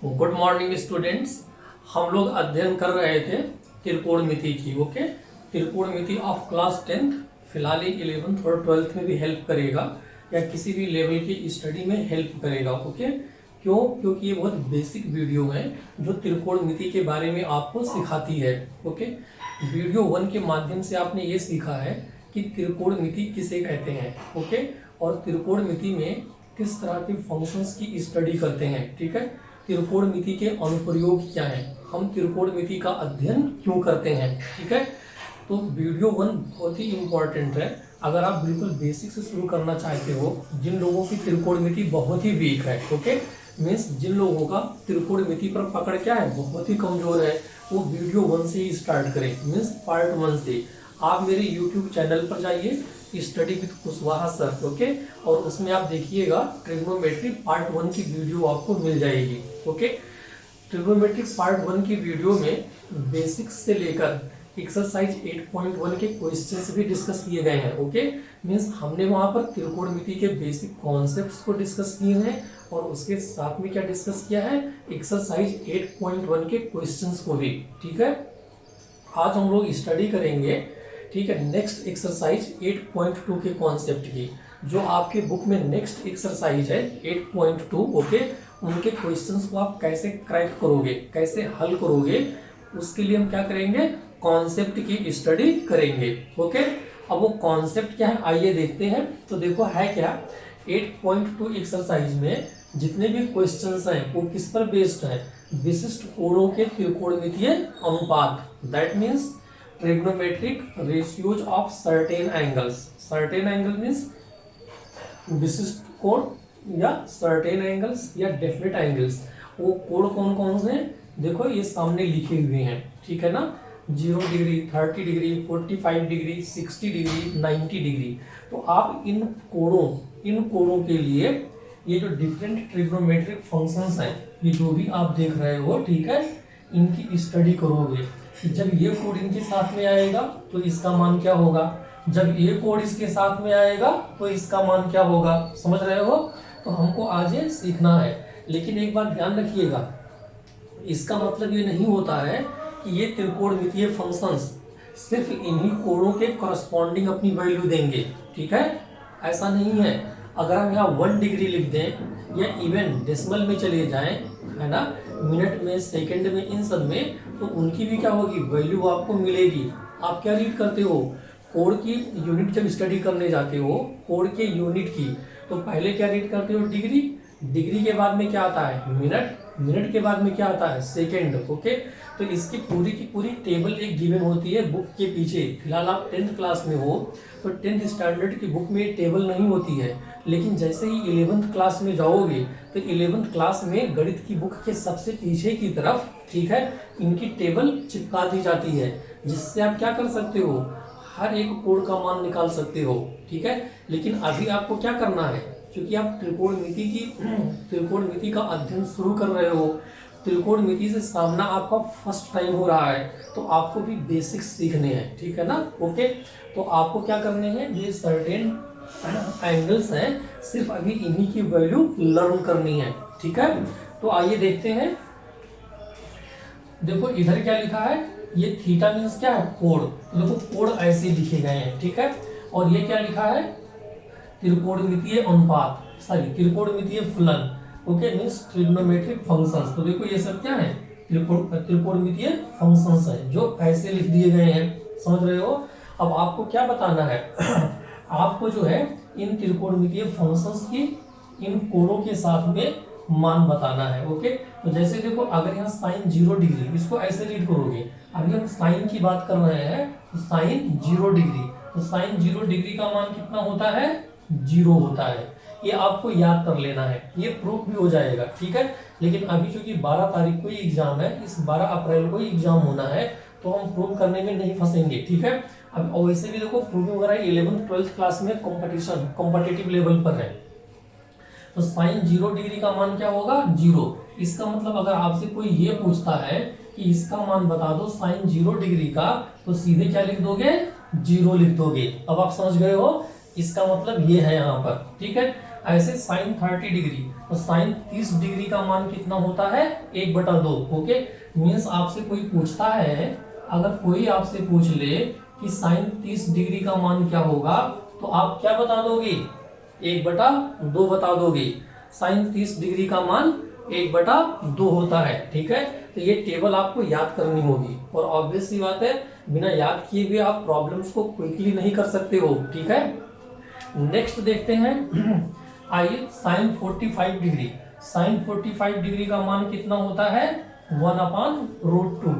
Good morning students. हम लोग अध्ययन कर रहे थे त्रिकोणमिति की। ओके, त्रिकोणमिति ऑफ क्लास 10th फिलहाल 11th और 12th में भी हेल्प करेगा या किसी भी लेवल की स्टडी में हेल्प करेगा। ओके, क्यों? क्योंकि ये बहुत बेसिक वीडियो है जो त्रिकोणमिति के बारे में आपको सिखाती है। ओके, वीडियो 1 के माध्यम से आपने ये सीखा है कि त्रिकोणमिति किसे कहते हैं। ओके, और त्रिकोणमिति में किस तरह के फंक्शंस की स्टडी करते हैं। ठीक है, त्रिकोणमिति के अनुप्रयोग क्या हैं, हम त्रिकोणमिति का अध्ययन क्यों करते हैं। ठीक है, तो वीडियो 1 बहुत ही इंपॉर्टेंट है। अगर आप बिल्कुल बेसिक से शुरू करना चाहते हो, जिन लोगों की त्रिकोणमिति बहुत ही वीक है, ओके, मीन्स जिन लोगों का त्रिकोणमिति पर पकड़ क्या है, बहुत ही कमजोर है, वो वीडियो 1 से ही स्टार्ट करें, मीन्स पार्ट 1 से। आप मेरे यूट्यूब चैनल पर जाइए, study with Kushwaha sir, okay, और उसमें आप देखिएगा ट्रिग्नोमेट्री पार्ट 1 की वीडियो आपको मिल जाएगी। ओके, ट्रिग्नोमेट्री पार्ट 1 की वीडियो में बेसिक्स से लेकर एक्सरसाइज 8.1 के क्वेश्चंस भी डिस्कस किए गए हैं। ओके, मीन्स हमने वहां पर त्रिकोणमिति के बेसिक कॉन्सेप्ट्स को डिस्कस किए हैं और उसके साथ में क्या डिस्कस किया है, एक्सरसाइज 8.1 के क्वेश्चंस को भी। ठीक है, आज हम लोग स्टडी करेंगे, ठीक है, नेक्स्ट एक्सरसाइज 8.2 के कॉन्सेप्ट की, जो आपके बुक में नेक्स्ट एक्सरसाइज है 8.2। ओके, उनके क्वेश्चंस को आप कैसे क्रैक करोगे, कैसे हल करोगे, उसके लिए हम क्या करेंगे, कॉन्सेप्ट की स्टडी करेंगे। ओके, अब वो कॉन्सेप्ट क्या है आइए देखते हैं। तो देखो है क्या, 8.2 एक्सरसाइज में जितने भी क्वेश्चंस हैं वो किस पर बेस्ड है, विशिष्ट कोणों के त्रिकोणमितीय अनुपात, that means trigonometric ratios of certain angles. Certain angle means विशिष्ट कोण या सर्टेन एंगल्स या डेफिनेट एंगल्स। वो कोण कौन कौन से हैं, देखो ये सामने लिखे हुए हैं, ठीक है ना, 0 degree, 30 degree, 45 degree, 60 degree, 90 degree. तो आप इन कोणों के लिए ये जो डिफरेंट ट्रिग्नोमेट्रिक फंक्शंस हैं, ये जो भी आप देख रहे हो, ठीक है, इनकी स्टडी करोगे। जब ये कोण इनके साथ में आएगा तो इसका मान क्या होगा, जब ये कोण इसके साथ में आएगा तो इसका मान क्या होगा, समझ रहे हो। तो हमको आज ये सीखना है, लेकिन एक बात ध्यान रखिएगा, इसका मतलब ये नहीं होता है कि ये त्रिकोणमितीय फंक्शंस सिर्फ इन्हीं कोणों के करस्पॉन्डिंग अपनी वैल्यू देंगे। ठीक है, ऐसा नहीं है। अगर हम यहाँ 1 डिग्री लिख दें या इवन डेसिमल में चले जाएं, है ना, मिनट में, सेकंड में, इन सब में, तो उनकी भी क्या होगी, वैल्यू आपको मिलेगी। आप क्या रीड करते हो, कोण की यूनिट जब स्टडी करने जाते हो, कोण के यूनिट की, तो पहले क्या रीड करते हो, डिग्री, डिग्री के बाद में क्या आता है, मिनट, मिनट के बाद में क्या आता है, सेकंड। ओके, तो इसकी पूरी की पूरी टेबल एक गिवन होती है बुक के पीछे। फिलहाल आप 10th क्लास में हो तो 10th स्टैंडर्ड की बुक में टेबल नहीं होती है, लेकिन जैसे ही 11th क्लास में जाओगे तो 11th क्लास में गणित की बुक के सबसे पीछे की तरफ, ठीक है, इनकी टेबल चिपका दी जाती है, जिससे आप क्या कर सकते हो, हर एक कोण का मान निकाल सकते हो। ठीक है, लेकिन अभी आपको क्या करना है, क्योंकि आप त्रिकोणमिति का अध्ययन शुरू कर रहे हो, त्रिकोणमिति से सामना आपका फर्स्ट टाइम हो रहा है, तो आपको भी बेसिक्स सीखने हैं। ठीक है ना। ओके, तो आपको क्या करने हैं, ये सर्टेन एंगल्स हैं, सिर्फ अभी इन्हीं की वैल्यू लर्न करनी है। ठीक है, तो आइए देखते हैं। देखो इधर क्या लिखा है, ये थीटा मीन्स क्या है, कोण। देखो कोण ऐसे लिखे गए हैं, ठीक है, और ये क्या लिखा है, त्रिकोणमितीय अनुपात, सॉरी त्रिकोणमितीय फलन। Okay, means trigonometric functions. तो देखो ये सब क्या है, त्रिकोणमितीय फंक्शंस है जो ऐसे लिख दिए गए हैं, समझ रहे हो। अब आपको क्या बताना है आपको जो है इन त्रिकोणमितीय फंक्शंस की इन कोणों के साथ में मान बताना है। ओके, तो जैसे देखो अगर यहाँ साइन 0 डिग्री, इसको ऐसे रीड करोगे, अभी हम साइन की बात कर रहे हैं, तो साइन 0 डिग्री, तो साइन 0 डिग्री का मान कितना होता है, 0 होता है। ये आपको याद कर लेना है, ये प्रूफ भी हो जाएगा। ठीक है, लेकिन अभी चूंकि 12 तारीख को ही एग्जाम है, इस 12 अप्रैल को ही एग्जाम होना है, तो हम प्रूव करने में नहीं फंसेंगे। ठीक है, अब वैसे भी देखो प्रूविंग वगैरह 11th 12th क्लास में कॉम्पिटिटिव लेवल पर है। तो साइन 0 डिग्री का मान क्या होगा, 0। इसका मतलब अगर आपसे कोई ये पूछता है कि इसका मान बता दो साइन 0 डिग्री का, तो सीधे क्या लिख दोगे, 0 लिख दोगे। अब आप समझ गए हो, इसका मतलब ये है यहाँ पर। ठीक है, ऐसे साइन 30 डिग्री, तो साइन 30 डिग्री का मान कितना होता है 1/2। ओके, मीन्स आपसे कोई पूछता है, अगर कोई आपसे पूछ ले कि साइन 30 डिग्री का मान क्या होगा, तो आप क्या बता दोगे 1/2 बता दोगे। साइन 30 डिग्री का मान 1/2 होता है। ठीक है, तो ये टेबल आपको याद करनी होगी, और ऑब्वियस सी बात है बिना याद किए भी आप प्रॉब्लम्स को क्विकली नहीं कर सकते हो। ठीक है, नेक्स्ट देखते हैं आइए साइन 45 डिग्री। साइन 45 डिग्री का मान कितना होता है 1/√2।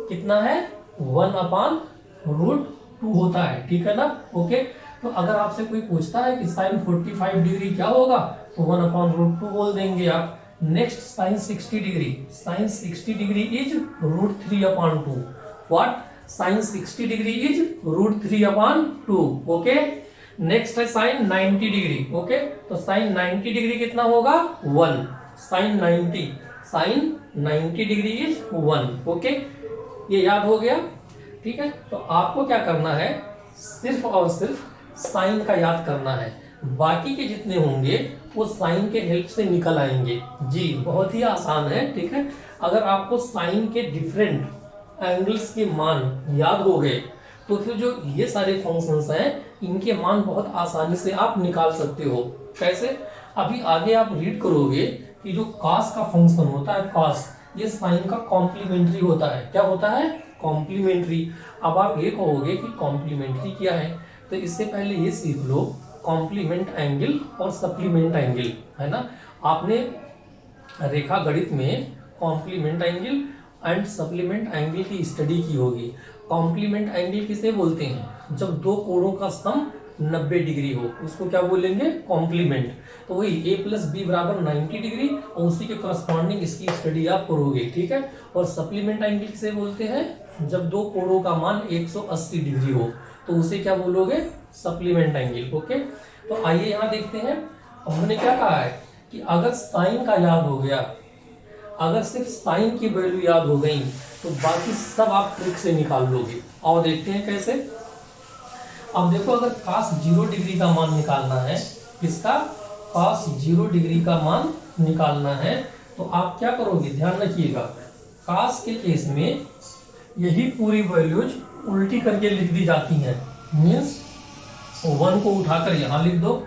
कितना है 1/√2 होता है। ठीक है ना। ओके, तो अगर आपसे कोई पूछता है कि साइन 45 डिग्री क्या होगा, तो 1/√2 बोल देंगे आप। Next sine 60 degree. Sine 60 degree is √3/2। What, sine 60 degree is √3/2। Okay, next है साइन 90 डिग्री। ओके, तो साइन 90 डिग्री कितना होगा 1। Sign 90 degree is 1। ओके, ये याद हो गया। ठीक है, तो आपको क्या करना है, सिर्फ और सिर्फ साइन का याद करना है, बाकी के जितने होंगे वो साइन के हेल्प से निकल आएंगे। जी, बहुत ही आसान है। ठीक है, अगर आपको साइन के डिफरेंट एंगल्स के मान याद हो गए, तो फिर जो ये सारे फंक्शंस हैं इनके मान बहुत आसानी से आप निकाल सकते हो। कैसे, अभी आगे आप रीड करोगे कि जो कॉस का फंक्शन होता है, कॉस, ये साइन का कॉम्प्लीमेंट्री होता है। क्या होता है, कॉम्प्लीमेंट्री। अब आप ये कहोगे कि कॉम्प्लीमेंट्री क्या है, तो इससे पहले ये सीख लो कॉम्प्लीमेंट एंगल और सप्लीमेंट एंगल, है ना। आपने रेखा गणित में complement angle and supplement angle की स्टडी की होगी। कॉम्प्लीमेंट एंगल किसे बोलते हैं, जब दो कोणों का सम 90 डिग्री हो, उसको क्या बोलेंगे, कॉम्प्लीमेंट। तो वही a + b = 90 डिग्री, और उसी के करस्पॉन्डिंग इसकी स्टडी आप करोगे। ठीक है, और सप्लीमेंट एंगल किसे बोलते हैं, जब दो कोणों का मान 180 डिग्री हो, तो उसे क्या बोलोगे, सप्लीमेंट एंगल। ओके, तो आइए यहाँ देखते हैं। हमने क्या कहा है कि अगर साइन का याद हो गया, अगर सिर्फ साइन की वैल्यू याद हो गई, तो बाकी सब आप ट्रिक से निकाल लोगे। और देखते हैं कैसे। अब देखो, अगर cos 0 डिग्री का मान निकालना है, किसका, cos 0 डिग्री का मान निकालना है, तो आप क्या करोगे, ध्यान रखिएगा। cos के केस में यही पूरी वैल्यूज उल्टी करके लिख दी जाती हैं। मीन्स 1 को उठाकर यहाँ लिख दो,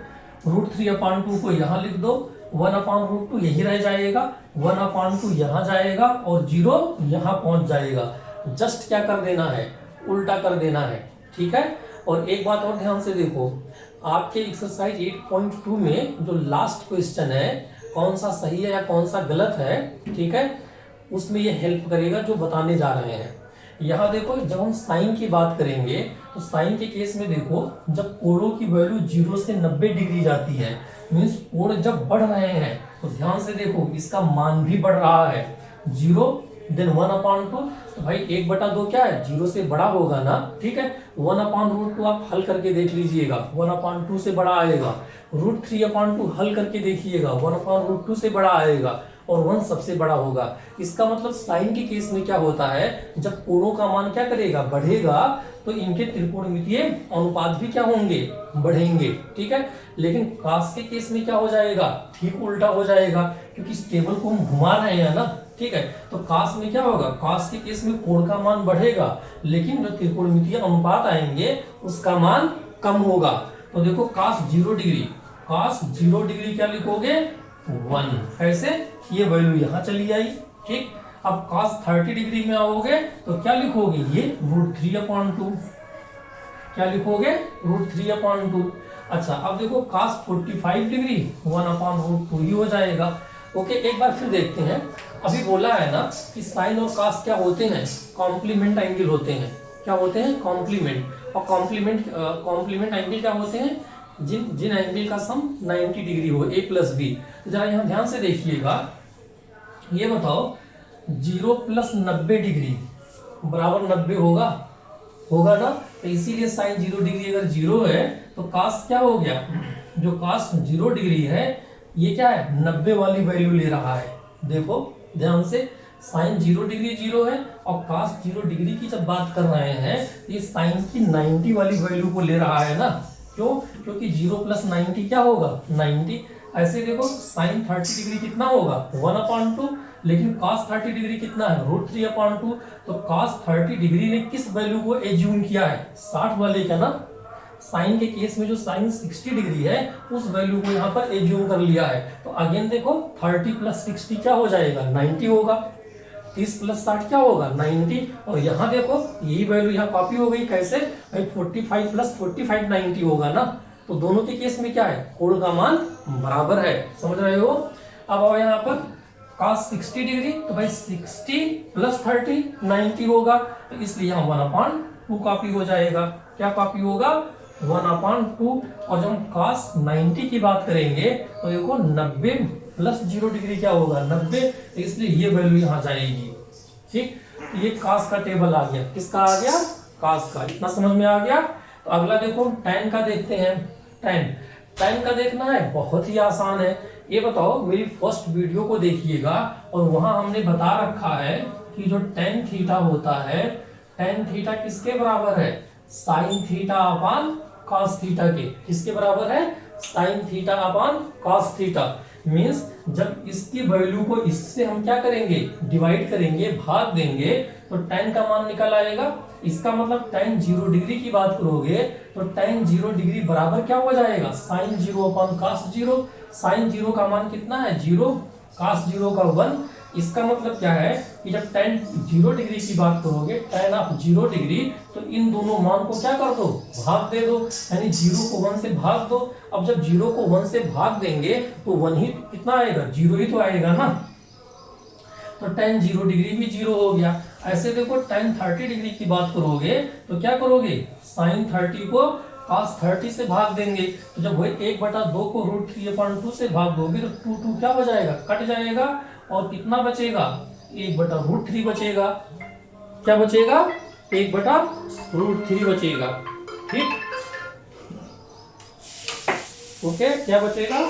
√3/2 को यहाँ लिख दो, 1/√2 यही रह जाएगा, 1/2 यहाँ जाएगा, और 0 यहाँ पहुंच जाएगा। जस्ट क्या कर देना है, उल्टा कर देना है। ठीक है, और एक बात और ध्यान से देखो, आपके एक्सरसाइज 8.2 में जो लास्ट क्वेश्चन है, कौन सा सही है या कौन सा गलत है, ठीक है, उसमें ये हेल्प करेगा जो बताने जा रहे हैं। यहाँ देखो, जब हम साइन की बात करेंगे, तो साइन के केस में देखो, जब कोणों की वैल्यू 0 से 90 डिग्री जाती है, मीन्स कोण जब बढ़ रहे हैं, तो ध्यान से देखो इसका मान भी बढ़ रहा है। 0 देन 1/2, तो भाई 1/2 क्या है, 0 से बड़ा होगा ना। ठीक है, 1/√2 आप हल करके देख लीजिएगा, 1/2 से बड़ा आएगा। √3/2 हल करके देखिएगा, 1/√2 से बड़ा आएगा, और 1 सबसे बड़ा होगा। इसका मतलब साइन के केस में क्या होता है, जब कोणों का मान क्या करेगा, बढ़ेगा, तो इनके त्रिकोणमितीय अनुपात भी क्या होंगे, बढ़ेंगे। ठीक है, लेकिन कॉस के केस में क्या हो जाएगा, ठीक उल्टा हो जाएगा, क्योंकि इस टेबल को हम घुमा रहे हैं ना। ठीक है, तो कॉस में क्या होगा, कॉस के केस में कोण का मान बढ़ेगा, लेकिन जो त्रिकोणमितीय अनुपात आएंगे उसका मान कम होगा। तो देखो cos 0 डिग्री, cos 0 डिग्री क्या लिखोगे, 1। कैसे, ये वैल्यू यहाँ चली आई। ठीक, अब cos 30 डिग्री में आओगे तो क्या लिखोगे, ये √3/2। क्या लिखोगे, √3/2। अच्छा, अब देखो cos 45 डिग्री 1/√2 ही हो जाएगा। ओके, एक बार फिर देखते हैं। अभी बोला है ना कि साइन और cos क्या होते हैं, कॉम्प्लीमेंट एंगल होते हैं। क्या होते हैं, कॉम्प्लीमेंट। और कॉम्प्लीमेंट एंगल क्या होते हैं, जिन एंगल का सम 90 डिग्री हो, a + b। तो जरा यहाँ ध्यान से देखिएगा, ये बताओ 0 + 90 डिग्री बराबर 90 होगा ना। तो इसीलिए साइन 0 डिग्री अगर 0 है, तो cos क्या हो गया, जो cos 0 डिग्री है, ये क्या है, 90 वाली वैल्यू ले रहा है। देखो ध्यान से, साइन 0 डिग्री 0 है, और cos 0 डिग्री की जब बात कर रहे हैं, ये साइन की 90 वाली वैल्यू को ले रहा है ना। क्यों, क्योंकि 0 + 90 क्या होगा, 90। ऐसे देखो साइन 30 डिग्री कितना होगा 1/2, लेकिन cos 30 डिग्री कितना है √3/2। तो cos 30 डिग्री ने किस वैल्यू को एज्यूम किया है 60 वाले का ना। साइन के केस में जो साइन 60 डिग्री है उस वैल्यू को यहाँ पर एज्यूम कर लिया है। तो अगेन देखो 30 + 60 क्या हो जाएगा 90 होगा, 30 + 60 क्या होगा 90। और यहाँ देखो यही वैल्यू यहाँ कॉपी हो गई, कैसे भाई 45 + 45 90 होगा ना। तो दोनों के केस में क्या है कोण का मान बराबर है, समझ रहे हो। अब आओ यहाँ पर cos 60 डिग्री, तो भाई 60 + 30 90 होगा, तो इसलिए यहाँ 1/2 कॉपी हो जाएगा। क्या कॉपी होगा 1/2। और जब हम cos 90 की बात करेंगे तो देखो 90 + 0 डिग्री क्या होगा 90, तो इसलिए ये वैल्यू यहाँ जाएगी। ठीक, ये cos का टेबल आ गया, किसका आ गया cos का, इतना समझ में आ गया। तो अगला देखो tan का देखते हैं। tan का देखना है बहुत ही आसान है। ये बताओ मेरी फर्स्ट वीडियो को देखिएगा और वहां हमने बता रखा है कि जो tan थीटा होता है, tan थीटा किसके बराबर है sin थीटा/cos थीटा के। किसके बराबर है sin थीटा/cos थीटा। मीन्स जब इसकी वैल्यू को इससे हम क्या करेंगे डिवाइड करेंगे, भाग देंगे, तो tan का मान निकल आएगा। इसका मतलब tan 0 डिग्री की बात करोगे तो tan 0 डिग्री बराबर क्या हो जाएगा sin 0/cos 0। sin 0 का मान कितना है 0, cos 0 का 1। इसका मतलब क्या है कि जब tan 0 डिग्री की बात करोगे tan ऑफ 0 डिग्री, तो इन दोनों मान को क्या कर दो भाग दे दो, यानी 0 को 1 से भाग दो। अब जब 0 को 1 से भाग देंगे तो 1 ही कितना आएगा 0 ही तो आएगा ना। तो tan 0 डिग्री भी 0 हो गया। ऐसे देखो tan 30 डिग्री की बात करोगे तो क्या करोगे sin 30 को cos 30 से भाग देंगे। तो जब वही 1/2 को √3/2 से भाग दोगे तो 2 क्या हो जाएगा कट जाएगा, और कितना बचेगा 1/√3 बचेगा। क्या बचेगा 1/√3 बचेगा। ठीक, ओके, क्या बचेगा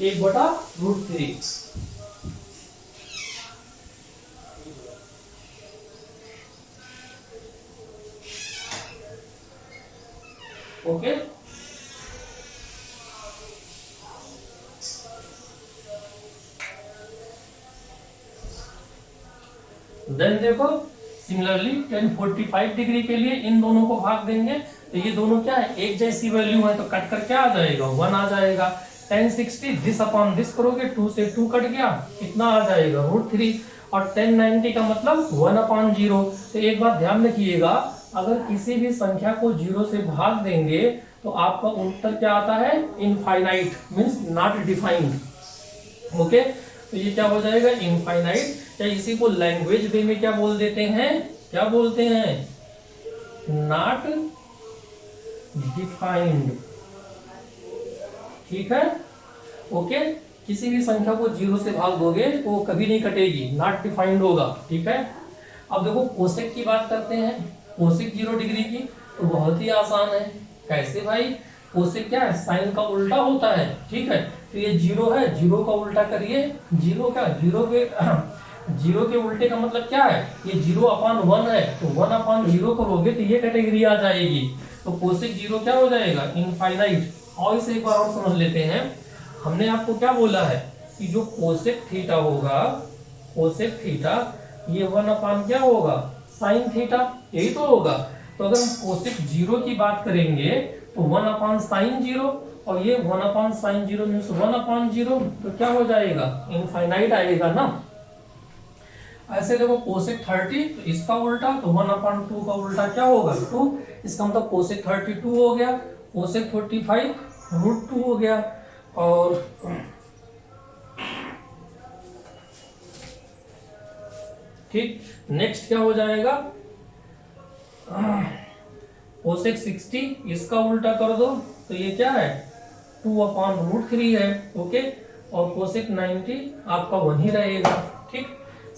1/√3। ओके, देन देखो सिमिलरली tan 45 डिग्री के लिए इन दोनों को भाग देंगे, तो ये दोनों क्या है एक जैसी वैल्यू है, तो कट कर क्या आ जाएगा 1 आ जाएगा। tan 60 दिस करोगे 2 से 2 कट गया, कितना आ जाएगा √3। और tan 90 का मतलब 1/0। तो एक बात ध्यान रखिएगा, अगर किसी भी संख्या को 0 से भाग देंगे तो आपका उत्तर क्या आता है infinite, means not defined. Okay, तो ये क्या हो जाएगा इनफाइनाइट, या इसी को लैंग्वेज वे में क्या बोल देते हैं, क्या बोलते हैं नॉट डिफाइंड। ठीक है, ओके, किसी भी संख्या को 0 से भाग दोगे तो वो कभी नहीं कटेगी, नॉट डिफाइंड होगा। ठीक है, अब देखो कोसेक की बात करते हैं, कोसेक 0 डिग्री की, तो बहुत ही आसान है। कैसे भाई, कोसेक क्या है साइन का उल्टा होता है। ठीक है, तो ये 0 है, 0 का उल्टा करिए, 0 क्या 0 के उल्टे का मतलब क्या है, ये 0/1 है, तो 1/0 करोगे तो ये कैटेगरी आ जाएगी। तो कोसेक 0 क्या हो जाएगा इनफाइनाइट। और इसे एक बार और समझ लेते हैं, हमने आपको क्या बोला है कि जो कोसेक थीटा होगा, कोसेक थीटा ये 1/ क्या होगा साइन थीटा, यही तो होगा। तो अगर हम कोसेक 0 की बात करेंगे तो 1/sin 0, और ये 1/sin 0 मीन्स 1/0, तो क्या हो जाएगा इनफाइनाइट आएगा ना। ऐसे देखो कोसेक 30, तो इसका उल्टा, तो 1/2 का उल्टा क्या होगा 2, इसका मतलब कोसेक 32 हो गया, कोसेक 45 √2 हो गया। और ठीक, नेक्स्ट क्या हो जाएगा कोसेक 60, इसका उल्टा कर दो तो ये क्या है 2/√3 है। ओके, और कोसेक 90 आपका 1 ही रहेगा। ठीक,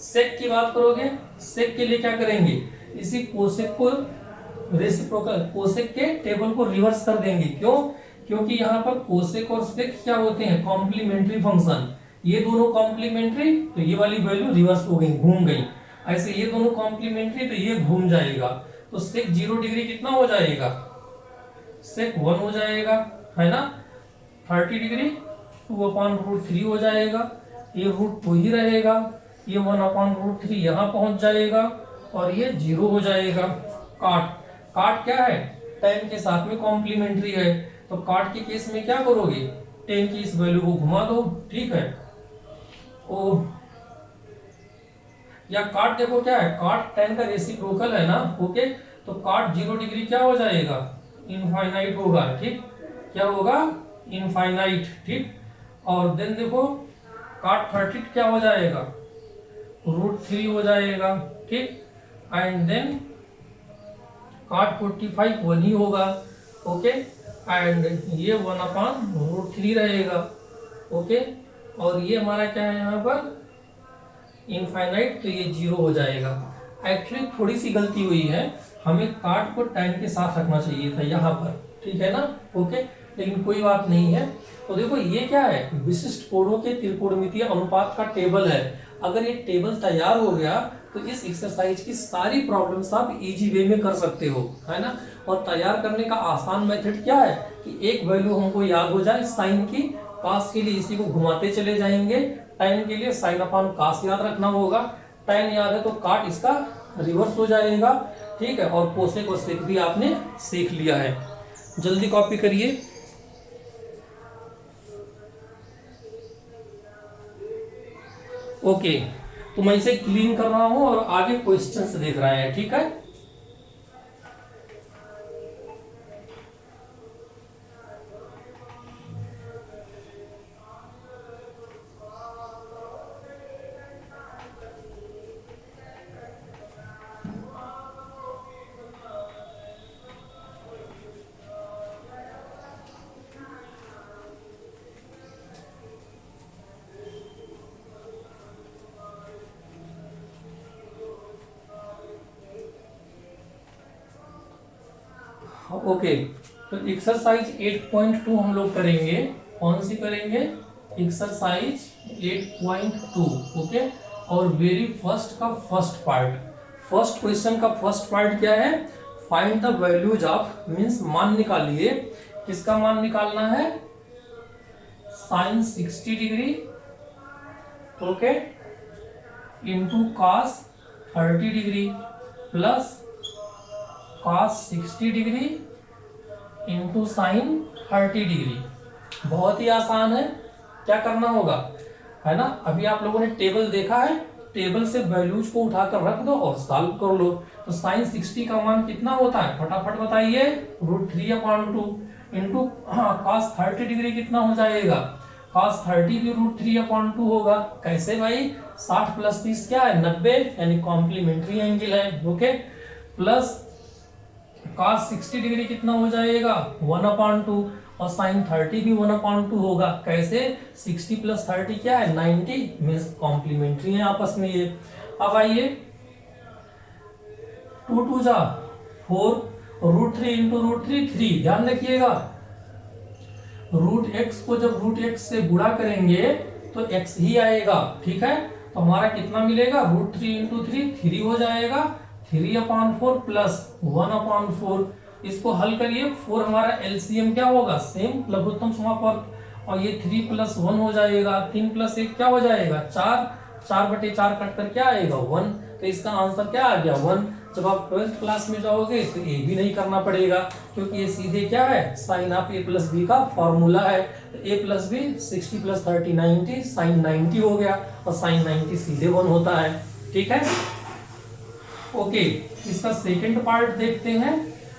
सेक की बात करोगे, सेक के लिए क्या करेंगे, इसी कोसेक को रेसिप्रोकल कोसेक के टेबल को रिवर्स कर देंगे। क्यों, क्योंकि यहाँ पर कोसेक और सेक क्या होते हैं कॉम्प्लीमेंट्री फंक्शन। ये दोनों कॉम्प्लीमेंट्री, तो ये वाली वैल्यू रिवर्स हो गई, घूम गई। ऐसे ये दोनों कॉम्प्लीमेंट्री, तो ये घूम जाएगा। तो सेक 0 डिग्री कितना हो जाएगा सेक 1 हो जाएगा, है ना। 30 डिग्री 2/√3 हो जाएगा, ये √2 ही रहेगा, ये 1/√3 यहाँ पहुंच जाएगा और ये 0 हो जाएगा। काट काट क्या है, tan के साथ में कॉम्प्लीमेंट्री है, तो काट के केस में क्या करोगे, tan की इस वैल्यू को घुमा दो, ठीक है। ओ या काट देखो क्या है, काट tan का रेसिप्रोकल है ना, ओके, तो काट 0 डिग्री क्या हो जाएगा, इनफाइनाइट होगा, ठीक, क्या होगा, इनफाइनाइट, ठीक। और देन देखो काट 30 क्या हो जाएगा, √3 हो जाएगा, ठीक। एंड देन काट 45 1 ही होगा, ओके, एंड ये 1/√3 रहेगा, ओके। और ये हमारा क्या है यहाँ पर, इनफाइनाइट, तो ये 0 हो जाएगा। एक्चुअली थोड़ी सी गलती हुई है, हमें काट को tan के साथ रखना चाहिए था यहाँ पर, ठीक है ना, ओके, लेकिन कोई बात नहीं है। तो देखो ये क्या है, विशिष्ट कोणों के त्रिकोणमितीय अनुपात का टेबल है। अगर ये टेबल तैयार हो गया तो इस एक्सरसाइज की सारी प्रॉब्लम्स आप इजी वे में कर सकते हो, है ना। और तैयार करने का आसान मेथड क्या है कि एक वैल्यू हमको याद हो जाए साइन की, कास के लिए इसी को घुमाते चले जाएंगे, tan के लिए साइन अपान कास याद रखना होगा, tan याद है तो काट इसका रिवर्स हो जाएगा, ठीक है। और कोसेक और सेक भी आपने सीख लिया है, जल्दी कॉपी करिए। ओके, तो मैं इसे क्लीन कर रहा हूं और आगे क्वेश्चंस देख रहे हैं, ठीक है। ओके, तो एक्सरसाइज 8.2 हम लोग करेंगे, कौन सी करेंगे, एक्सरसाइज 8.2, ओके। और वेरी फर्स्ट का फर्स्ट पार्ट, फर्स्ट क्वेश्चन का फर्स्ट पार्ट क्या है, find the values of, means मान निकालिए, किसका मान निकालना है, sine 60 degree, okay, into cos 30 degree plus cos 60 degree into sine 30 degree. बहुत ही आसान है, क्या करना होगा, है ना। अभी आप लोगों ने टेबल देखा है, टेबल से वैल्यूज को उठाकर रख दो और सॉल्व कर लो। तो साइन 60 का मान कितना होता है, फटाफट बताइए, √3/2 इंटू cos 30 डिग्री कितना हो जाएगा, cos 30 भी √3/2 होगा। कैसे भाई, 60 + 30 क्या है, 90, यानी कॉम्प्लीमेंट्री एंगल है, ओके। प्लस cos 60 डिग्री कितना हो जाएगा, 1/2, और साइन 30 भी 1/2 होगा। कैसे, 60 + 30 क्या है, 90, मीन्स कॉम्प्लीमेंट्री है आपस में ये। अब आइए, 2 2 जा 4, √3 इंटू √3 3, ध्यान रखिएगा, √x को जब √x से गुणा करेंगे तो x ही आएगा, ठीक है। तो हमारा कितना मिलेगा, √3 इंटू 3 3 हो जाएगा, 3/4 प्लस 1/4, इसको हल करिए, 4 हमारा एलसीएम क्या होगा, सेम लघुत्तम समापवर्ग, और ये 3 + 1 हो जाएगा, 3 + 1 क्या हो जाएगा, 4, 4/4 कट कर क्या आएगा, 1। तो इसका आंसर क्या आ गया, 1। जब आप 12th क्लास में जाओगे तो ये भी नहीं करना पड़ेगा, क्योंकि ये सीधे क्या है, साइन ऑफ a + b का फॉर्मूला है। तो a + b 60 + 30 90, साइन 90 हो गया, और साइन 90 सीधे 1 होता है, ठीक है। ओके, इसका सेकंड पार्ट देखते हैं,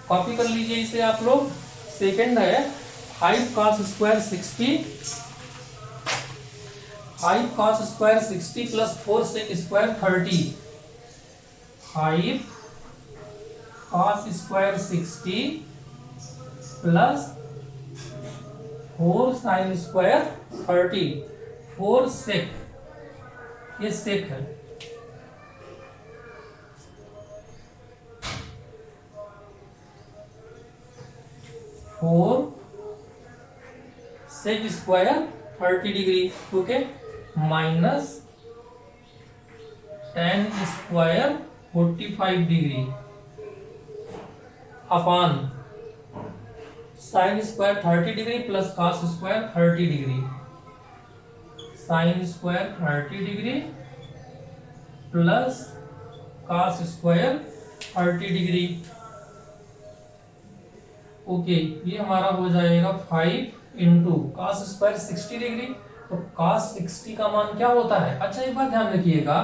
कॉपी कर लीजिए इसे आप लोग। सेकंड है 5 cos square 60, 5 cos square 60 plus 4 sec square 30, 5 cos square 60 plus 4 sin square 30, 4 sec, ये sec है, 4 sec square 30 degree, okay, minus tan square 45 degree अपान sine square 30 degree plus cos square 30 degree. Sine square 30 degree plus cos square 30 degree. Okay, ये हमारा हो जाएगा 5 into cos square 60 degree. तो cos 60 का मान क्या होता है? अच्छा, एक बात ध्यान रखिएगा,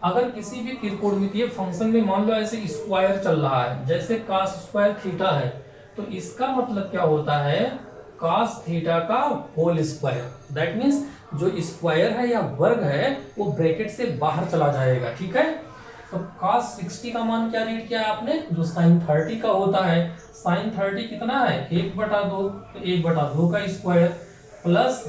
अगर किसी भी त्रिकोणमितीय फंक्शन में मान लो ऐसे स्क्वायर चल रहा है, जैसे कॉस स्क्वायर थीटा है, तो इसका मतलब क्या होता है? कॉस थीटा का होल स्क्वायर। दैट मीन्स जो स्क्वायर है या वर्ग है वो ब्रैकेट से बाहर चला जाएगा। ठीक है, तो cos 60 का मान क्या रीड किया आपने? जो sin 30 का होता है। sin 30 कितना है? 1/2, तो 1/2 का square plus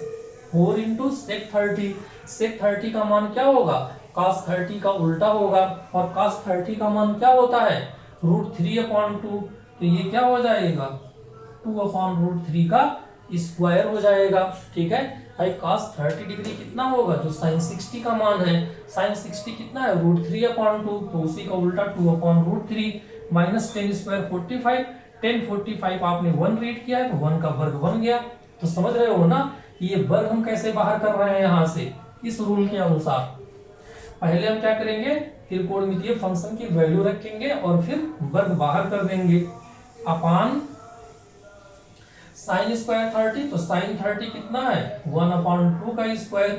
4 into sec 30। sec 30 का मान क्या होगा? cos 30 का उल्टा होगा, और cos 30 का मान क्या होता है? √3/2। तो ये क्या हो जाएगा? 2/√3 का स्क्वायर हो जाएगा। ठीक है भाई, cos 30 डिग्री कितना होगा? जो sin 60 का मान है, sin 60 कितना है? √3/2, तो उसी का उल्टा 2/√3 माइनस 10 स्क्वायर 45। 10 45 आपने 1 रीड किया है, तो 1 का वर्ग बन गया। तो समझ रहे हो ना ये वर्ग हम कैसे बाहर कर रहे हैं? यहाँ से इस रूल के अनुसार पहले हम क्या करेंगे? त्रिकोणमितीय फंक्शन की वैल्यू रखेंगे और फिर वर्ग बाहर कर देंगे। अपान साइन स्क्वायर 30, तो साइन 30 कितना है? 1/2 का square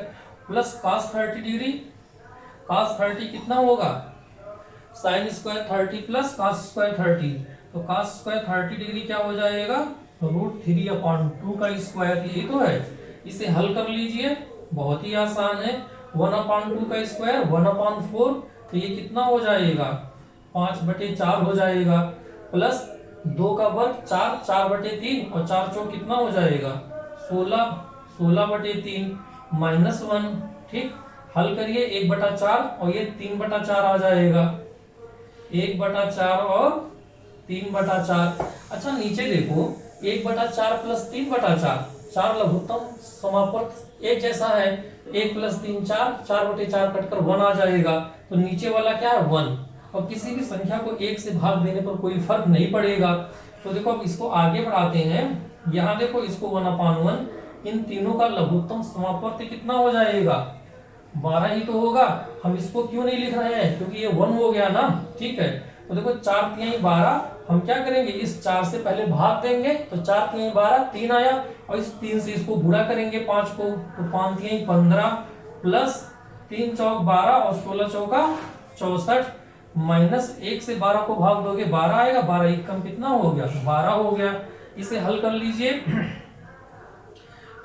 plus cos 30 degree. cos 30 कितना होगा? Sine square 30 plus cos square 30, तो cos स्क्वायर 30 डिग्री क्या हो जाएगा? √3/2 का स्क्वायर। यही तो है, इसे हल कर लीजिए, बहुत ही आसान है। 1/2 का स्क्वायर 1/4, तो ये कितना हो जाएगा? 5/4 हो जाएगा, प्लस 2 का वर्ग 4, 4/3, और 4 चौक कितना हो जाएगा? 16, 16/3 माइनस 1। ठीक, हल करिए, 1/4 और ये 3/4 आ जाएगा। 1/4 और 3/4। अच्छा, नीचे देखो, 1/4 प्लस 3/4, 4 लघुत्तम समापवर्त एक जैसा है। 1 प्लस 3 4, 4/4 कटकर 1 आ जाएगा। तो नीचे वाला क्या है? 1। और किसी भी संख्या को 1 से भाग देने पर कोई फर्क नहीं पड़ेगा। तो देखो, अब इसको आगे बढ़ाते हैं। यहाँ देखो, इसको 1/1, इन तीनों का लघुत्तम समापवर्त कितना हो जाएगा? 12 ही तो होगा। हम इसको क्यों नहीं लिख रहे हैं? क्योंकि ये 1 हो गया ना। ठीक है, तो देखो 4 3 12, हम क्या करेंगे? इस 4 से पहले भाग देंगे, तो 4 3 12, 3 आया, और इस 3 से इसको गुणा करेंगे 5 को, तो 5 3 15 प्लस 3 चौक 12 और 16 चौका 64, माइनस 1 से 12 को भाग दोगे 12 आएगा, 12 1 कम कितना हो गया? 12 हो गया। इसे हल कर लीजिए।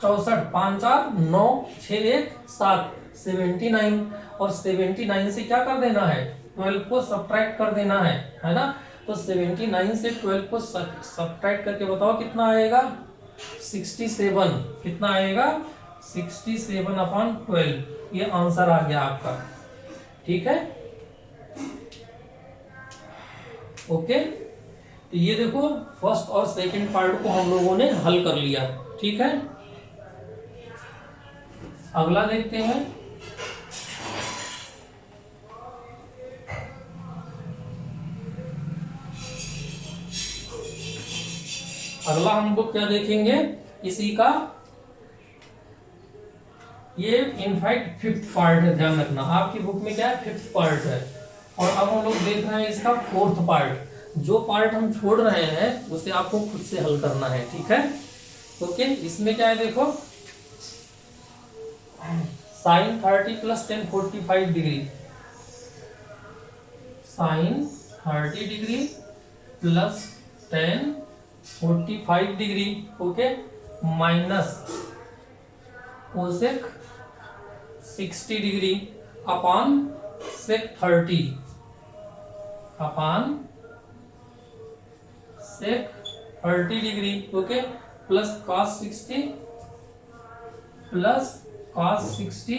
64 5 4 9 6 1 7 79, और 79 से क्या कर देना है? 12 को सब्ट्रैक्ट कर देना है ना। तो 79 से 12 को सब्ट्रैक्ट करके बताओ कितना आएगा? 67। कितना आएगा? 67/12। ये आंसर आ गया आपका। ठीक है, ओके। तो ये देखो, फर्स्ट और सेकंड पार्ट को हम लोगों ने हल कर लिया। ठीक है, अगला देखते हैं। अगला हम लोग क्या देखेंगे? इसी का ये इनफैक्ट 5th पार्ट है, ध्यान रखना। आपकी बुक में क्या है? 5th पार्ट है। और अब हम लोग देख रहे हैं इसका 4th पार्ट। जो पार्ट हम छोड़ रहे हैं उसे आपको खुद से हल करना है। ठीक है, ओके। इसमें क्या है देखो, sine 30 plus 10 45 degree, sine 30 degree plus 10 45 degree, okay, minus cosec 60 degree upon sec 30, upon sec 30 degree, okay, plus cos 60 plus cos 60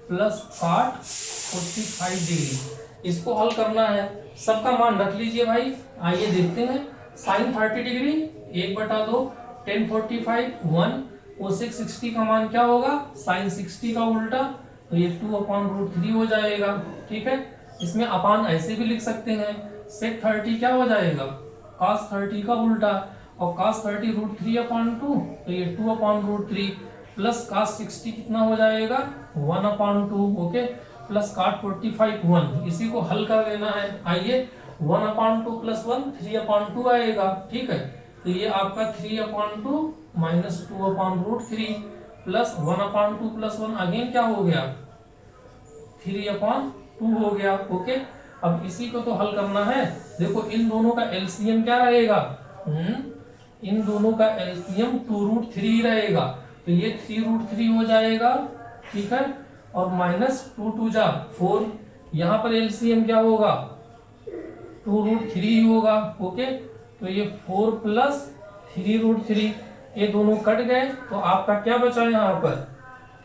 plus cot 45 degree. इसको हल करना है, सबका मान रख लीजिए भाई। आइए देखते हैं। साइन 30 डिग्री 1/2, 10 45 1, कोसेक 60 का मान क्या होगा? साइन 60 का उल्टा, तो ये 2/√3 हो जाएगा। ठीक है, इसमें अपान ऐसे भी लिख सकते हैं। सेक 30 क्या हो जाएगा? cos 30 का उल्टा, और cos 30 √3/2, तो ये 2/√3 प्लस cos 60 कितना हो जाएगा 1/2, ओके, प्लस cot 45 1, इसी को हल कर लेना है। आइए 1/2 प्लस 1 3/2 आएगा, ठीक है। तो ये आपका 3/2 माइनस 2/√3 प्लस 1/2 प्लस 1 अगेन क्या हो गया 3/2 हो गया, ओके। अब इसी को तो हल करना है। देखो इन दोनों का एलसीएम क्या रहेगा, इन दोनों का एलसीएम 2√3 रहेगा, तो ये 3√3 हो जाएगा, ठीक है। और माइनस 2 2 जा 4, यहाँ पर एलसीएम क्या होगा 2√3 होगा, ओके। तो ये 4 प्लस 3√3, ये दोनों कट गए, तो आपका क्या बचा यहाँ पर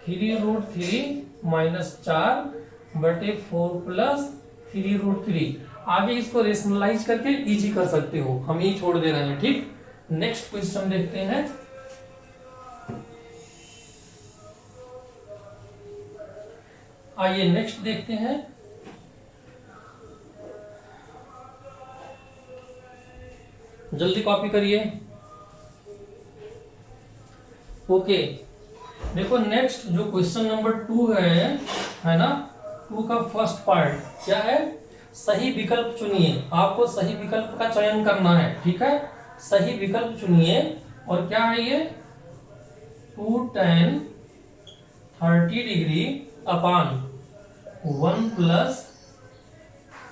3√3 माइनस 4/4 प्लस 3√3। आगे इसको रेशनलाइज करके इजी कर सकते हो, हम ही छोड़ दे रहे हैं, ठीक। नेक्स्ट क्वेश्चन देखते हैं। आइए नेक्स्ट देखते हैं। जल्दी कॉपी करिए, ओके। देखो नेक्स्ट जो क्वेश्चन नंबर 2 है ना, 2 का फर्स्ट पार्ट क्या है, सही विकल्प चुनिए। आपको सही विकल्प का चयन करना है, ठीक है। सही विकल्प चुनिए, और क्या है ये 2 tan 30 डिग्री अपान 1 प्लस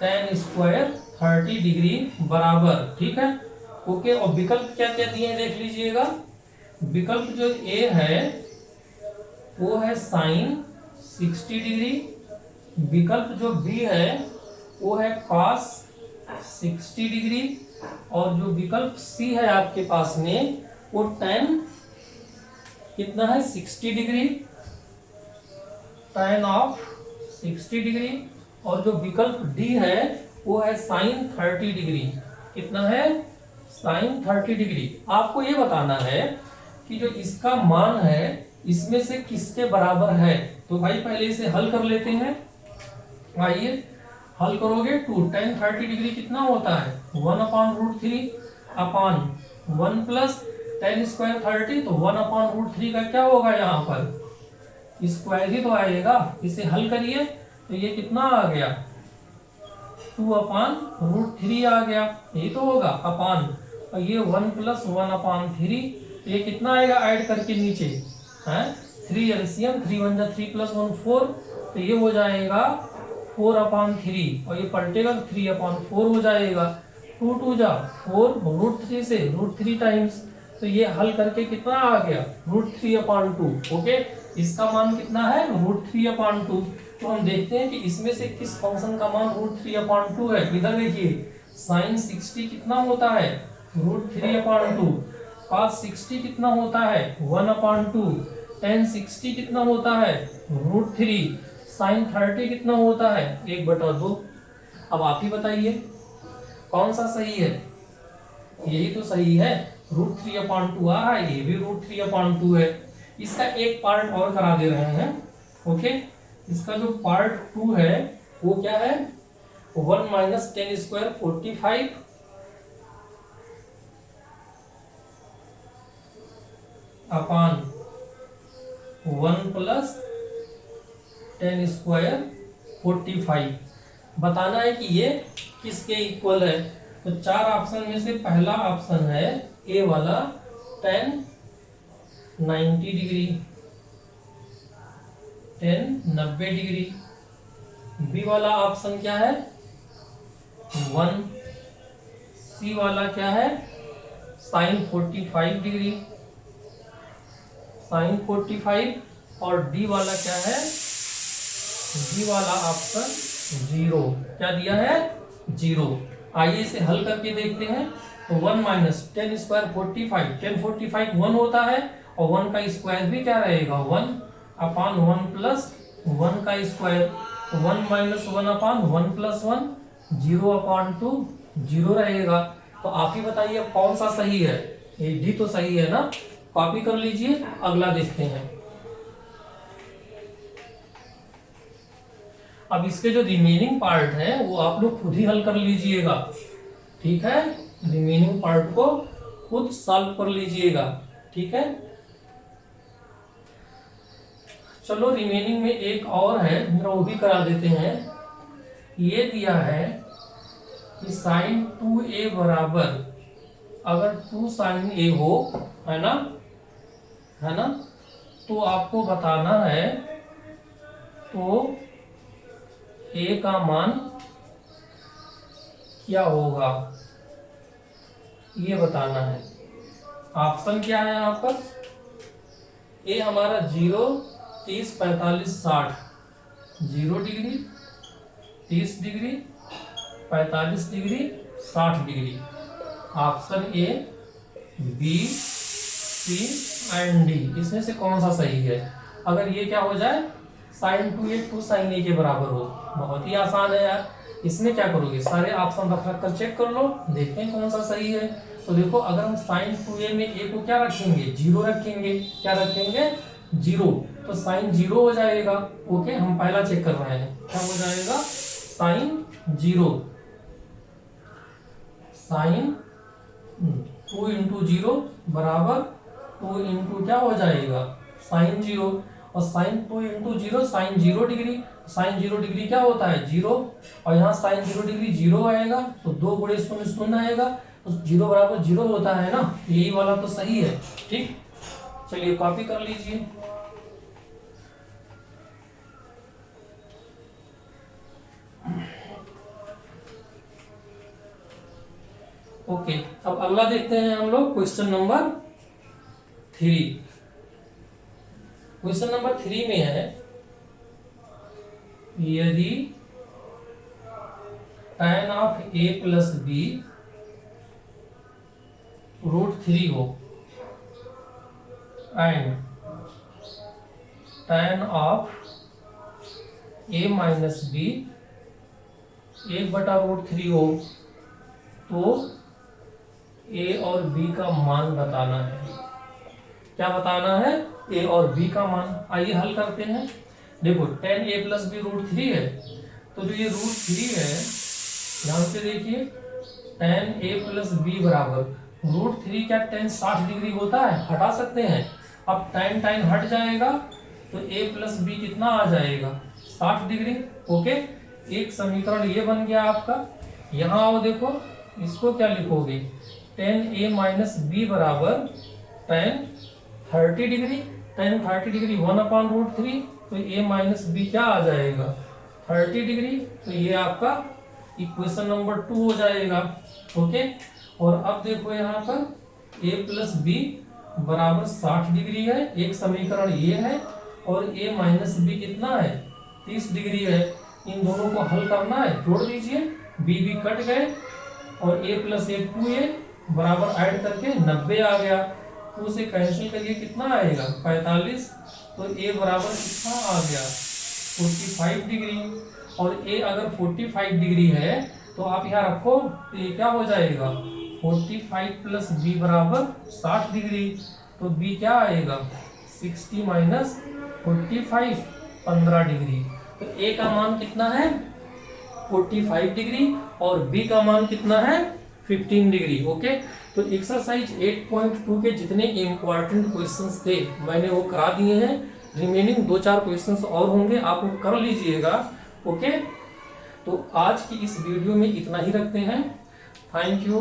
tan स्क्वायर 30 डिग्री बराबर, ठीक है, ओके। और विकल्प क्या क्या दिए हैं देख लीजिएगा। विकल्प जो ए है वो है साइन 60 डिग्री, विकल्प जो बी है वो है cos 60 डिग्री, और जो विकल्प सी है आपके पास में वो tan कितना है 60 डिग्री, tan ऑफ 60 डिग्री, और जो विकल्प डी है वो है साइन 30 डिग्री, कितना है साइन 30 डिग्री। आपको ये बताना है कि जो इसका मान है इसमें से किसके बराबर है। तो भाई पहले इसे हल कर लेते हैं। आइए हल करोगे 2 tan 30 डिग्री कितना होता है 1/√3 अपान 1 प्लस tan स्क्वायर 30, तो 1/√3 का क्या होगा यहाँ पर स्क्वायर ही तो आएगा। इसे हल करिए तो ये कितना आ गया 2/√3 आ गया, यही तो होगा अपान, और ये 1 प्लस 1/3, ये कितना आएगा ऐड करके नीचे है 3 एलसीएम 3 1 जा 3 प्लस 1 4, तो ये हो जाएगा 4/3, और ये पलटेगा 3/4 हो जाएगा। 2 2 जा 4, √3 से √3 टाइम्स, तो ये हल करके कितना आ गया √3/2, ओके। इसका मान कितना है √3/2। तो हम देखते हैं कि इसमें से किस फंक्शन का मान √3/2 है। इधर देखिए साइन 60 कितना होता है √3/2, cos 60 कितना होता है 1/2, tan 60 कितना होता है √3, sin 30 कितना होता है 1/2। अब आप ही बताइए कौन सा सही है, यही तो सही है √3/2 आ रहा है, ये भी √3/2 है। इसका एक पार्ट और करा दे रहे हैं, ओके। इसका जो पार्ट 2 है वो क्या है 1 माइनस tan स्क्वायर 45 अपान 1 प्लस tan स्क्वायर 45। बताना है कि ये किसके इक्वल है। तो 4 ऑप्शन में से पहला ऑप्शन है ए वाला tan 90 degree, tan 90 degree. B वाला ऑप्शन क्या है 1, सी वाला क्या है साइन 45 डिग्री, साइन 45, और डी वाला क्या है डी वाला ऑप्शन 0, क्या दिया है 0। आइए इसे हल करके देखते हैं। तो 1 माइनस tan स्क्वायर 45, tan 45 1 होता है, और 1 का स्क्वायर भी क्या रहेगा 1 अपान 1 प्लस 1 का स्क्वायर, 1 माइनस 1 अपान 1 प्लस 1 0/2 0 रहेगा। तो आप ही बताइए कौन सा सही है, ये डी तो सही है ना। कॉपी कर लीजिए, अगला देखते हैं। अब इसके जो रिमेनिंग पार्ट है वो आप लोग खुद ही हल कर लीजिएगा, ठीक है। रिमेनिंग पार्ट को खुद सॉल्व कर लीजिएगा, ठीक है। चलो रिमेनिंग में एक और है, जरा वो भी करा देते हैं। ये दिया है कि साइन 2a बराबर, अगर 2 साइन a हो, है ना, तो आपको बताना है, तो a का मान क्या होगा ये बताना है। ऑप्शन क्या है यहाँ पर? ए हमारा 0, 30, 45, 60, 0 degree, 30 degree, 45 degree, 60 degree. Option A, B, C and D, इसमें से कौन सा सही है? अगर ये क्या हो जाए, साइन 2a 2 साइन a के बराबर हो, बहुत ही आसान है यार। इसमें क्या करोगे, सारे ऑप्शन रख कर चेक कर लो, देखते हैं कौन सा सही है। तो देखो, अगर हम साइन 2a में a को क्या रखेंगे, 0 रखेंगे। क्या रखेंगे? 0। तो साइन 0 हो जाएगा। ओके, हम पहला चेक कर रहे हैं, क्या हो जाएगा? साइन 0, साइन 2 इंटू 0 बराबर 2 इंटू क्या हो जाएगा, साइन 0। और sine 2 into 0 sine 0 degree, sine 0 degree क्या होता है, 0। और यहाँ साइन 0 डिग्री 0 आएगा, तो 2 गुणे 0 0 आएगा, तो 0 बराबर 0 होता है ना, यही वाला तो सही है। ठीक, चलिए कॉपी कर लीजिए। ओके, अब अगला देखते हैं हम लोग, क्वेश्चन नंबर 3। क्वेश्चन नंबर 3 में है, यदि tan of a plus B √3 हो and tan of a minus B 1/√3 हो, तो a और b का मान बताना है। क्या बताना है? a और b का मान। आइए हल करते हैं। देखो, tan a प्लस बी √3 है, तो जो ये √3 है, ध्यान से देखिए, tan a प्लस बी बराबर √3, क्या tan 60 डिग्री होता है? हटा सकते हैं। अब tan हट जाएगा, तो a प्लस बी कितना आ जाएगा, 60 डिग्री। ओके, एक समीकरण ये बन गया आपका। यहाँ आओ, देखो इसको क्या लिखोगे, tan a माइनस बी बराबर tan 30 डिग्री। tan 30 डिग्री 1/√3, तो a माइनस बी क्या आ जाएगा, 30 डिग्री। तो ये आपका इक्वेशन नंबर 2 हो जाएगा। ओके, और अब देखो यहाँ पर a प्लस बी बराबर 60 डिग्री है, एक समीकरण ये है, और a माइनस बी कितना है, 30 डिग्री है। इन दोनों को हल करना है, जोड़ दीजिए, b कट गए, और a प्लस 2a बराबर ऐड करके 90 आ गया। 2 से कैंसिल करिए, कितना आएगा, 45। तो a बराबर कितना आ गया, 45 डिग्री। और a अगर 45 डिग्री है, तो आप यहाँ रखो, तो ये क्या हो जाएगा, 45 प्लस b बराबर 60 डिग्री। तो b क्या आएगा, 60 माइनस 45, 15 डिग्री। तो a का मान कितना है, 45 डिग्री, और b का मान कितना है, 15 डिग्री। ओके, तो एक्सरसाइज 8.2 के जितने इम्पोर्टेंट क्वेश्चंस थे मैंने वो करा दिए हैं। रिमेनिंग 2-4 क्वेश्चंस और होंगे, आप वो कर लीजिएगा। ओके, तो आज की इस वीडियो में इतना ही रखते हैं। Thank you.